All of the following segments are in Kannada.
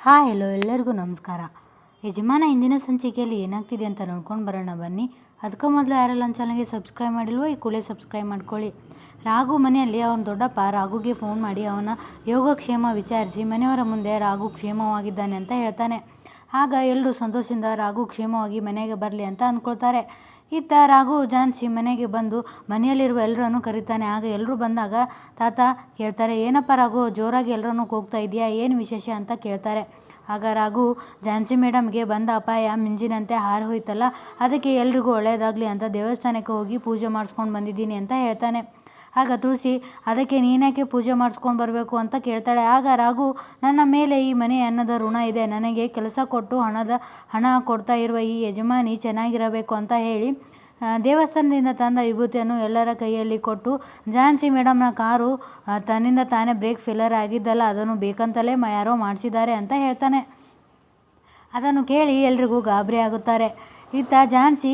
ಹೆಲೋ ಎಲ್ಲರಿಗೂ ನಮಸ್ಕಾರ. ಯಜಮಾನ ಇಂದಿನ ಸಂಚಿಕೆಯಲ್ಲಿ ಏನಾಗ್ತಿದೆ ಅಂತ ನೋಡ್ಕೊಂಡು ಬರೋಣ ಬನ್ನಿ. ಅದಕ್ಕೂ ಮೊದಲು ಯಾರೆಲ್ಲ ನನ್ನ ಚಾನಲ್ಗೆ ಸಬ್ಸ್ಕ್ರೈಬ್ ಮಾಡಿಲ್ವೋ ಈ ಕೂಡಲೇ ಸಬ್ಸ್ಕ್ರೈಬ್ ಮಾಡ್ಕೊಳ್ಳಿ. ರಾಘು ಮನೆಯಲ್ಲಿ ಅವನ ದೊಡ್ಡಪ್ಪ ರಾಘುಗೆ ಫೋನ್ ಮಾಡಿ ಅವನ ಯೋಗಕ್ಷೇಮ ವಿಚಾರಿಸಿ ಮನೆಯವರ ಮುಂದೆ ರಾಘು ಕ್ಷೇಮವಾಗಿದ್ದಾನೆ ಅಂತ ಹೇಳ್ತಾನೆ. ಆಗ ಎಲ್ಲರೂ ಸಂತೋಷದಿಂದ ರಾಘು ಕ್ಷೇಮವಾಗಿ ಮನೆಗೆ ಬರಲಿ ಅಂತ ಅಂದ್ಕೊಳ್ತಾರೆ. ಇತ್ತ ರಾಘು ಝಾನ್ಸಿ ಮನೆಗೆ ಬಂದು ಮನೆಯಲ್ಲಿರುವ ಎಲ್ಲರನ್ನು ಕರೀತಾನೆ. ಆಗ ಎಲ್ಲರೂ ಬಂದಾಗ ತಾತ ಕೇಳ್ತಾರೆ, ಏನಪ್ಪ ರಾಘು ಜೋರಾಗಿ ಎಲ್ಲರನ್ನು ಕೂಗ್ತಾ ಇದೆಯಾ, ಏನು ವಿಶೇಷ ಅಂತ ಕೇಳ್ತಾರೆ. ಆಗ ರಾಘು ಝಾನ್ಸಿ ಮೇಡಮ್ಗೆ ಬಂದ ಅಪಾಯ ಮಿಂಜಿನಂತೆ ಹಾರಿ ಹೋಯ್ತಲ್ಲ, ಅದಕ್ಕೆ ಎಲ್ರಿಗೂ ಒಳ್ಳೆಯದಾಗಲಿ ಅಂತ ದೇವಸ್ಥಾನಕ್ಕೆ ಹೋಗಿ ಪೂಜೆ ಮಾಡಿಸ್ಕೊಂಡು ಬಂದಿದ್ದೀನಿ ಅಂತ ಹೇಳ್ತಾನೆ. ಆಗ ತುಳಸಿ ಅದಕ್ಕೆ ನೀನ್ಯಾಕೆ ಪೂಜೆ ಮಾಡಿಸ್ಕೊಂಡು ಬರಬೇಕು ಅಂತ ಕೇಳ್ತಾಳೆ. ಆಗ ರಾಘು, ನನ್ನ ಮೇಲೆ ಈ ಮನೆ ಅನ್ನದ ಋಣ ಇದೆ, ನನಗೆ ಕೆಲಸ ಕೊಟ್ಟು ಹಣ ಕೊಡ್ತಾ ಇರುವ ಈ ಯಜಮಾನಿ ಚೆನ್ನಾಗಿರಬೇಕು ಅಂತ ಹೇಳಿ ದೇವಸ್ಥಾನದಿಂದ ತಂದ ವಿಭೂತಿಯನ್ನು ಎಲ್ಲರ ಕೈಯಲ್ಲಿ ಕೊಟ್ಟು, ಝಾನ್ಸಿ ಮೇಡಮ್ನ ಕಾರು ತನ್ನಿಂದ ತಾನೇ ಬ್ರೇಕ್ ಫೇಲರ್ ಆಗಿದ್ದಲ್ಲ, ಅದನ್ನು ಬೇಕಂತಲೇ ಯಾರೋ ಮಾಡಿಸಿದ್ದಾರೆ ಅಂತ ಹೇಳ್ತಾನೆ. ಅದನ್ನು ಕೇಳಿ ಎಲ್ರಿಗೂ ಗಾಬರಿ ಆಗುತ್ತಾರೆ. ಇತ್ತ ಝಾನ್ಸಿ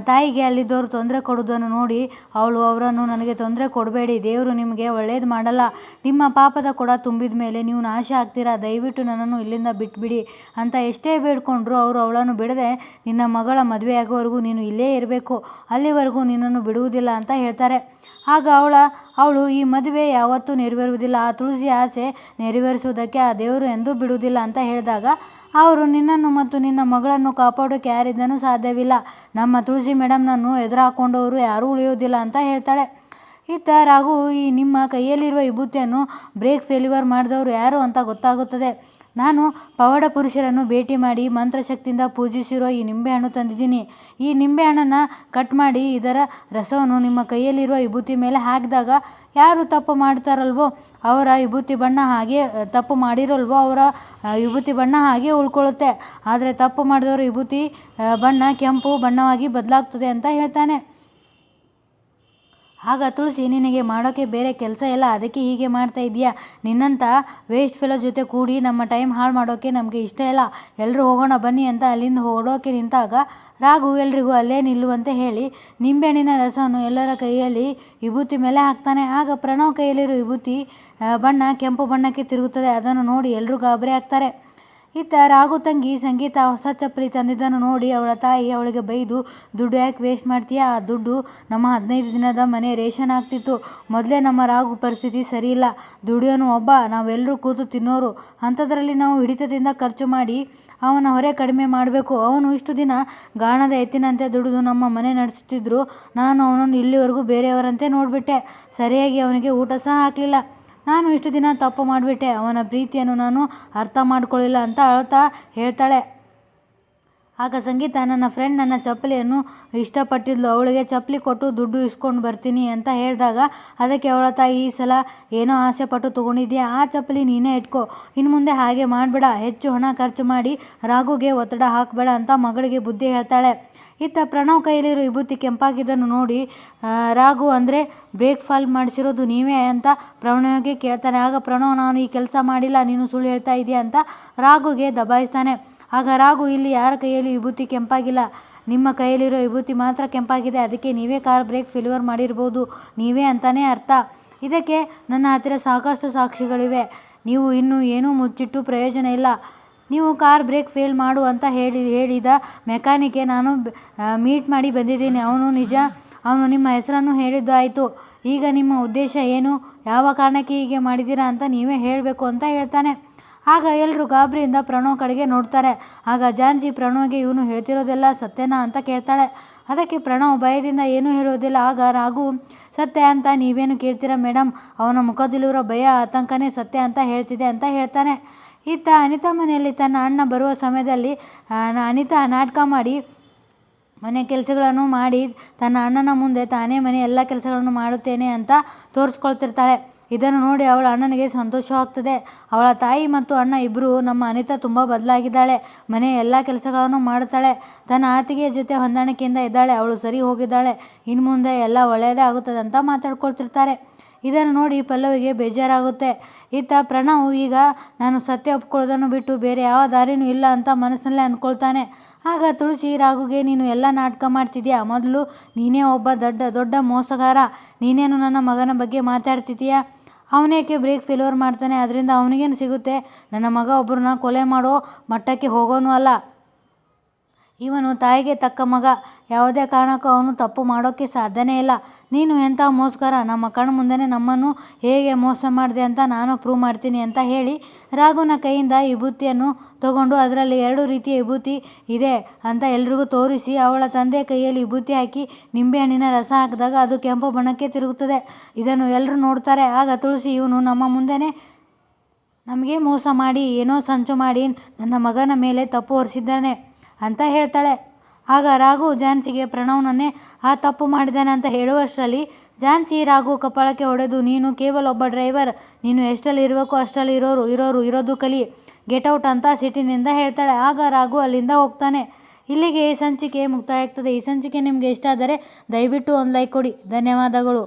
ತಾಯಿಗೆ ಅಲ್ಲಿದ್ದವರು ತೊಂದರೆ ಕೊಡೋದನ್ನು ನೋಡಿ ಅವರನ್ನು ನನಗೆ ತೊಂದರೆ ಕೊಡಬೇಡಿ, ದೇವರು ನಿಮಗೆ ಒಳ್ಳೇದು ಮಾಡಲ್ಲ, ನಿಮ್ಮ ಪಾಪದ ಕೊಡ ತುಂಬಿದ ಮೇಲೆ ನೀವು ನಾಶ ಆಗ್ತೀರಾ, ದಯವಿಟ್ಟು ನನ್ನನ್ನು ಇಲ್ಲಿಂದ ಬಿಟ್ಬಿಡಿ ಅಂತ ಎಷ್ಟೇ ಬೇಡ್ಕೊಂಡ್ರು ಅವರು ಅವಳನ್ನು ಬಿಡದೆ ನಿನ್ನ ಮಗಳ ಮದುವೆಯಾಗೋವರೆಗೂ ನೀನು ಇಲ್ಲೇ ಇರಬೇಕು, ಅಲ್ಲಿವರೆಗೂ ನಿನ್ನನ್ನು ಬಿಡುವುದಿಲ್ಲ ಅಂತ ಹೇಳ್ತಾರೆ. ಆಗ ಅವಳು ಈ ಮದುವೆ ಯಾವತ್ತೂ ನೆರವೇರುವುದಿಲ್ಲ, ಆ ತುಳಸಿ ಆಸೆ ನೆರವೇರಿಸುವುದಕ್ಕೆ ಆ ದೇವರು ಎಂದೂ ಬಿಡುವುದಿಲ್ಲ ಅಂತ ಹೇಳಿದಾಗ ಅವರು, ನಿನ್ನನ್ನು ಮತ್ತು ನಿನ್ನ ಮಗಳನ್ನು ಕಾಪಾಡೋಕೆ ಯಾರಿದ್ದನೂ ಸಾಧ್ಯವಿಲ್ಲ, ನಮ್ಮ ತುಳಸಿ ಮೇಡಮ್ನನ್ನು ಎದುರು ಹಾಕೊಂಡವರು ಯಾರೂ ಉಳಿಯೋದಿಲ್ಲ ಅಂತ ಹೇಳ್ತಾಳೆ. ಇತ್ತ ರಾಘು, ಈ ನಿಮ್ಮ ಕೈಯಲ್ಲಿರುವ ವಿಭೂತಿಯನ್ನು ಬ್ರೇಕ್ ಫೇಲ್ಯೂರ್ ಮಾಡಿದವರು ಯಾರು ಅಂತ ಗೊತ್ತಾಗುತ್ತದೆ. ನಾನು ಪವಾಡ ಪುರುಷರನ್ನು ಭೇಟಿ ಮಾಡಿ ಮಂತ್ರಶಕ್ತಿಯಿಂದ ಪೂಜಿಸಿರೋ ಈ ನಿಂಬೆಹಣ್ಣು ತಂದಿದ್ದೀನಿ. ಈ ನಿಂಬೆಹಣ್ಣನ್ನು ಕಟ್ ಮಾಡಿ ಇದರ ರಸವನ್ನು ನಿಮ್ಮ ಕೈಯಲ್ಲಿರುವ ವಿಭೂತಿ ಮೇಲೆ ಹಾಕಿದಾಗ ಯಾರು ತಪ್ಪು ಮಾಡ್ತಾರಲ್ವೋ ಅವರ ವಿಭೂತಿ ಬಣ್ಣ ಹಾಗೆ, ತಪ್ಪು ಮಾಡಿರಲ್ವೋ ಅವರ ವಿಭೂತಿ ಬಣ್ಣ ಹಾಗೆ ಉಳ್ಕೊಳ್ಳುತ್ತೆ, ಆದರೆ ತಪ್ಪು ಮಾಡಿದವರ ವಿಭೂತಿ ಬಣ್ಣ ಕೆಂಪು ಬಣ್ಣವಾಗಿ ಬದಲಾಗ್ತದೆ ಅಂತ ಹೇಳ್ತಾನೆ. ಆಗ ತುಳಸಿ, ನಿನಗೆ ಮಾಡೋಕ್ಕೆ ಬೇರೆ ಕೆಲಸ ಇಲ್ಲ, ಅದಕ್ಕೆ ಹೀಗೆ ಮಾಡ್ತಾ ಇದೆಯಾ, ನಿನ್ನಂಥ ವೇಸ್ಟ್ ಫೆಲೋ ಜೊತೆ ಕೂಡಿ ನಮ್ಮ ಟೈಮ್ ಹಾಳು ಮಾಡೋಕ್ಕೆ ನಮಗೆ ಇಷ್ಟ ಇಲ್ಲ, ಎಲ್ಲರೂ ಹೋಗೋಣ ಬನ್ನಿ ಅಂತ ಅಲ್ಲಿಂದ ಹೊರಡೋಕೆ ನಿಂತಾಗ ರಾಘು ಎಲ್ರಿಗೂ ಅಲ್ಲೇ ನಿಲ್ಲುವಂತೆ ಹೇಳಿ ನಿಂಬೆಹಣ್ಣಿನ ರಸವನ್ನು ಎಲ್ಲರ ಕೈಯಲ್ಲಿ ವಿಭೂತಿ ಮೇಲೆ ಹಾಕ್ತಾನೆ. ಆಗ ಪ್ರಣವ್ ಕೈಯಲ್ಲಿರೋ ವಿಭೂತಿ ಬಣ್ಣ ಕೆಂಪು ಬಣ್ಣಕ್ಕೆ ತಿರುಗುತ್ತದೆ. ಅದನ್ನು ನೋಡಿ ಎಲ್ಲರೂ ಗಾಬರಿ ಆಗ್ತಾರೆ. ಇತ್ತ ರಾಘು ತಂಗಿ ಸಂಗೀತ ಹೊಸ ಚಪ್ಪಲಿ ತಂದಿದ್ದನ್ನು ನೋಡಿ ಅವಳ ತಾಯಿ ಅವಳಿಗೆ ಬೈದು, ದುಡ್ಡು ಯಾಕೆ ವೇಸ್ಟ್ ಮಾಡ್ತೀಯಾ, ಆ ದುಡ್ಡು ನಮ್ಮ 15 ದಿನದ ಮನೆ ರೇಷನ್ ಆಗ್ತಿತ್ತು, ಮೊದಲೇ ನಮ್ಮ ರಾಘು ಪರಿಸ್ಥಿತಿ ಸರಿ ಇಲ್ಲ, ದುಡಿಯೋನು ಒಬ್ಬ, ನಾವೆಲ್ಲರೂ ಕೂತು ತಿನ್ನೋರು, ಅಂಥದ್ರಲ್ಲಿ ನಾವು ಹಿಡಿತದಿಂದ ಖರ್ಚು ಮಾಡಿ ಅವನ ಹೊರೆ ಕಡಿಮೆ ಮಾಡಬೇಕು, ಅವನು ಇಷ್ಟು ದಿನ ಗಾಣದ ಎತ್ತಿನಂತೆ ದುಡಿದು ನಮ್ಮ ಮನೆ ನಡೆಸುತ್ತಿದ್ರು, ನಾನು ಅವನನ್ನು ಇಲ್ಲಿವರೆಗೂ ಬೇರೆಯವರಂತೆ ನೋಡಿಬಿಟ್ಟೆ, ಸರಿಯಾಗಿ ಅವನಿಗೆ ಊಟ ಸಹ ಹಾಕಲಿಲ್ಲ, ನಾನು ಇಷ್ಟು ದಿನ ತಪ್ಪು ಮಾಡಿಬಿಟ್ಟೆ, ಅವನ ಪ್ರೀತಿಯನ್ನು ನಾನು ಅರ್ಥ ಮಾಡ್ಕೊಳ್ಳಿಲ್ಲ ಅಂತ ಅಳ್ತಾ ಹೇಳ್ತಾಳೆ. ಆಗ ಸಂಗೀತ, ನನ್ನ ಫ್ರೆಂಡ್ ನನ್ನ ಚಪ್ಪಲಿಯನ್ನು ಇಷ್ಟಪಟ್ಟಿದ್ಲು, ಅವಳಿಗೆ ಚಪ್ಪಲಿ ಕೊಟ್ಟು ದುಡ್ಡು ಇಸ್ಕೊಂಡು ಬರ್ತೀನಿ ಅಂತ ಹೇಳಿದಾಗ ಅದಕ್ಕೆ ಅವಳ ತಾಯಿ, ಈ ಸಲ ಏನೋ ಆಸೆ ಪಟ್ಟು ತೊಗೊಂಡಿದ್ಯಾ, ಆ ಚಪ್ಪಲಿ ನೀನೇ ಇಟ್ಕೋ, ಇನ್ನು ಮುಂದೆ ಹಾಗೆ ಮಾಡಬೇಡ, ಹೆಚ್ಚು ಹಣ ಖರ್ಚು ಮಾಡಿ ರಾಘುಗೆ ಒತ್ತಡ ಹಾಕಬೇಡ ಅಂತ ಮಗಳಿಗೆ ಬುದ್ಧಿ ಹೇಳ್ತಾಳೆ. ಇತ್ತ ಪ್ರಣವ್ ಕೈಯಲ್ಲಿರೋ ವಿಭೂತಿ ಕೆಂಪಾಗಿದ್ದನ್ನು ನೋಡಿ ರಾಘು, ಅಂದರೆ ಬ್ರೇಕ್ ಫಾಲ್ ಮಾಡಿಸಿರೋದು ನೀವೇ ಅಂತ ಪ್ರಣವ್ಗೆ ಕೇಳ್ತಾನೆ. ಆಗ ಪ್ರಣವ್, ನಾನು ಈ ಕೆಲಸ ಮಾಡಿಲ್ಲ, ನೀನು ಸುಳ್ಳು ಹೇಳ್ತಾ ಇದೆಯಾ ಅಂತ ರಾಘುಗೆ ದಬಾಯಿಸ್ತಾನೆ. ಆಗ ರಾಘು, ಇಲ್ಲಿ ಯಾರ ಕೈಯಲ್ಲಿ ವಿಭೂತಿ ಕೆಂಪಾಗಿಲ್ಲ, ನಿಮ್ಮ ಕೈಯಲ್ಲಿರೋ ವಿಭೂತಿ ಮಾತ್ರ ಕೆಂಪಾಗಿದೆ, ಅದಕ್ಕೆ ನೀವೇ ಕಾರ್ ಬ್ರೇಕ್ ಫೇಲ್ಯೂರ್ ಮಾಡಿರ್ಬೋದು, ನೀವೇ ಅಂತಾನೆ ಅರ್ಥ, ಇದಕ್ಕೆ ನನ್ನ ಹತ್ತಿರ ಸಾಕಷ್ಟು ಸಾಕ್ಷಿಗಳಿವೆ, ನೀವು ಇನ್ನೂ ಏನೂ ಮುಚ್ಚಿಟ್ಟು ಪ್ರಯೋಜನ ಇಲ್ಲ, ನೀವು ಕಾರ್ ಬ್ರೇಕ್ ಫೇಲ್ ಮಾಡು ಅಂತ ಹೇಳಿದ ಮೆಕ್ಯಾನಿಕ್ಗೆ ನಾನು ಮೀಟ್ ಮಾಡಿ ಬಂದಿದ್ದೀನಿ, ಅವನು ನಿಮ್ಮ ಹೆಸರನ್ನು ಹೇಳಿದ್ದು ಆಯಿತು, ಈಗ ನಿಮ್ಮ ಉದ್ದೇಶ ಏನು, ಯಾವ ಕಾರಣಕ್ಕೆ ಹೀಗೆ ಮಾಡಿದ್ದೀರಾ ಅಂತ ನೀವೇ ಹೇಳಬೇಕು ಅಂತ ಹೇಳ್ತಾನೆ. ಆಗ ಎಲ್ಲರೂ ಗಾಬರಿಯಿಂದ ಪ್ರಣವ್ ಕಡೆಗೆ ನೋಡ್ತಾರೆ. ಆಗ ಝಾನ್ಸಿ ಪ್ರಣವ್ಗೆ, ಇವನು ಹೇಳ್ತಿರೋದೆಲ್ಲ ಸತ್ಯನಾ ಅಂತ ಕೇಳ್ತಾಳೆ. ಅದಕ್ಕೆ ಪ್ರಣವ್ ಭಯದಿಂದ ಏನೂ ಹೇಳೋದಿಲ್ಲ. ಆಗ ರಾಘು, ಸತ್ಯ ಅಂತ ನೀವೇನು ಕೇಳ್ತೀರಾ ಮೇಡಮ್, ಅವನ ಮುಖದಲ್ಲಿರೋ ಭಯ ಆತಂಕನೇ ಸತ್ಯ ಅಂತ ಹೇಳ್ತಿದೆ ಅಂತ ಹೇಳ್ತಾನೆ. ಇತ್ತ ಅನಿತಾ ಮನೆಯಲ್ಲಿ ತನ್ನ ಅಣ್ಣ ಬರುವ ಸಮಯದಲ್ಲಿ ಅನಿತಾ ನಾಟಕ ಮಾಡಿ ಮನೆ ಕೆಲಸಗಳನ್ನು ಮಾಡಿ ತನ್ನ ಅಣ್ಣನ ಮುಂದೆ ತಾನೇ ಮನೆ ಎಲ್ಲ ಕೆಲಸಗಳನ್ನು ಮಾಡುತ್ತೇನೆ ಅಂತ ತೋರಿಸ್ಕೊಳ್ತಿರ್ತಾಳೆ. ಇದನ್ನು ನೋಡಿ ಅವಳ ಅಣ್ಣನಿಗೆ ಸಂತೋಷವಾಗ್ತದೆ. ಅವಳ ತಾಯಿ ಮತ್ತು ಅಣ್ಣ ಇಬ್ಬರು, ನಮ್ಮ ಅನಿತಾ ತುಂಬ ಬದಲಾಗಿದ್ದಾಳೆ, ಮನೆ ಎಲ್ಲ ಕೆಲಸಗಳನ್ನು ಮಾಡುತ್ತಾಳೆ, ತನ್ನ ಅತ್ತಿಗೆಯ ಜೊತೆ ಹೊಂದಾಣಿಕೆಯಿಂದ ಇದ್ದಾಳೆ, ಅವಳು ಸರಿ ಹೋಗಿದ್ದಾಳೆ, ಇನ್ನು ಮುಂದೆ ಎಲ್ಲ ಒಳ್ಳೆಯದೇ ಆಗುತ್ತದೆ ಅಂತ ಮಾತಾಡ್ಕೊಳ್ತಿರ್ತಾರೆ. ಇದನ್ನು ನೋಡಿ ಪಲ್ಲವಿಗೆ ಬೇಜಾರಾಗುತ್ತೆ. ಇತ್ತ ಪ್ರಣವ್, ಈಗ ನಾನು ಸತ್ಯ ಒಪ್ಕೊಳ್ಳೋದನ್ನು ಬಿಟ್ಟು ಬೇರೆ ಯಾವ ದಾರಿನೂ ಇಲ್ಲ ಅಂತ ಮನಸ್ಸಿನಲ್ಲೇ ಅಂದ್ಕೊಳ್ತಾನೆ. ಆಗ ತುಳಸಿ ರಾಘುಗೆ, ನೀನು ಎಲ್ಲ ನಾಟಕ ಮಾಡ್ತಿದ್ಯಾ, ಮೊದಲು ನೀನೇ ಒಬ್ಬ ದೊಡ್ಡ ಮೋಸಗಾರ, ನೀನೇನು ನನ್ನ ಮಗನ ಬಗ್ಗೆ ಮಾತಾಡ್ತಿದ್ದೀಯಾ, ಅವನೇಕೆ ಬ್ರೇಕ್ ಫೇಲ್ಯೂರ್ ಮಾಡ್ತಾನೆ, ಅದರಿಂದ ಅವನಿಗೇನು ಸಿಗುತ್ತೆ? ನನ್ನ ಮಗ ಒಬ್ಬರನ್ನ ಕೊಲೆ ಮಾಡೋ ಮಟ್ಟಕ್ಕೆ ಹೋಗೋನು ಅಲ್ಲ. ಇವನು ತಾಯಿಗೆ ತಕ್ಕ ಮಗ. ಯಾವುದೇ ಕಾರಣಕ್ಕೂ ಅವನು ತಪ್ಪು ಮಾಡೋಕ್ಕೆ ಸಾಧ್ಯನೇ ಇಲ್ಲ. ನೀನು ಎಂಥ ಮೋಸಗಾರ, ನಮ್ಮ ಕಣ್ಣು ಮುಂದೆನೇ ನಮ್ಮನ್ನು ಹೇಗೆ ಮೋಸ ಮಾಡಿದೆ ಅಂತ ನಾನು ಪ್ರೂವ್ ಮಾಡ್ತೀನಿ ಅಂತ ಹೇಳಿ ರಾಘುನ ಕೈಯಿಂದ ವಿಭೂತಿಯನ್ನು ತಗೊಂಡು ಅದರಲ್ಲಿ 2 ರೀತಿಯ ವಿಭೂತಿ ಇದೆ ಅಂತ ಎಲ್ರಿಗೂ ತೋರಿಸಿ ಅವಳ ತಂದೆ ಕೈಯಲ್ಲಿ ವಿಭೂತಿ ಹಾಕಿ ನಿಂಬೆಹಣ್ಣಿನ ರಸ ಹಾಕಿದಾಗ ಅದು ಕೆಂಪು ಬಣ್ಣಕ್ಕೆ ತಿರುಗುತ್ತದೆ. ಇದನ್ನು ಎಲ್ಲರೂ ನೋಡ್ತಾರೆ. ಆಗ ತುಳಸಿ, ಇವನು ನಮ್ಮ ಮುಂದೆನೇ ನಮಗೆ ಮೋಸ ಮಾಡಿ ಏನೋ ಸಂಚು ಮಾಡಿ ನನ್ನ ಮಗನ ಮೇಲೆ ತಪ್ಪು ಹೊರಿಸಿದ್ದಾನೆ ಅಂತ ಹೇಳ್ತಾಳೆ. ಆಗ ರಾಘು ಝಾನ್ಸಿಗೆ ಪ್ರಣವ್ನನ್ನೇ ಆ ತಪ್ಪು ಮಾಡಿದ್ದಾನೆ ಅಂತ ಹೇಳುವಷ್ಟರಲ್ಲಿ ಝಾನ್ಸಿ ರಾಘು ಕಪಾಳಕ್ಕೆ ಹೊಡೆದು, ನೀನು ಕೇವಲ ಒಬ್ಬ ಡ್ರೈವರ್, ನೀನು ಎಷ್ಟಲ್ಲಿ ಇರಬೇಕು ಅಷ್ಟಲ್ಲಿ ಇರೋದು ಕಲಿ, ಗೆಟ್ಔಟ್ ಅಂತ ಸಿಟ್ಟಿನಿಂದ ಹೇಳ್ತಾಳೆ. ಆಗ ರಾಘು ಅಲ್ಲಿಂದ ಹೋಗ್ತಾನೆ. ಇಲ್ಲಿಗೆ ಈ ಸಂಚಿಕೆ ಮುಕ್ತಾಯ ಆಗ್ತದೆ. ಈ ಸಂಚಿಕೆ ನಿಮಗೆ ಇಷ್ಟ ಆದರೆ ದಯವಿಟ್ಟು ಒಂದು ಲೈಕ್ ಕೊಡಿ. ಧನ್ಯವಾದಗಳು.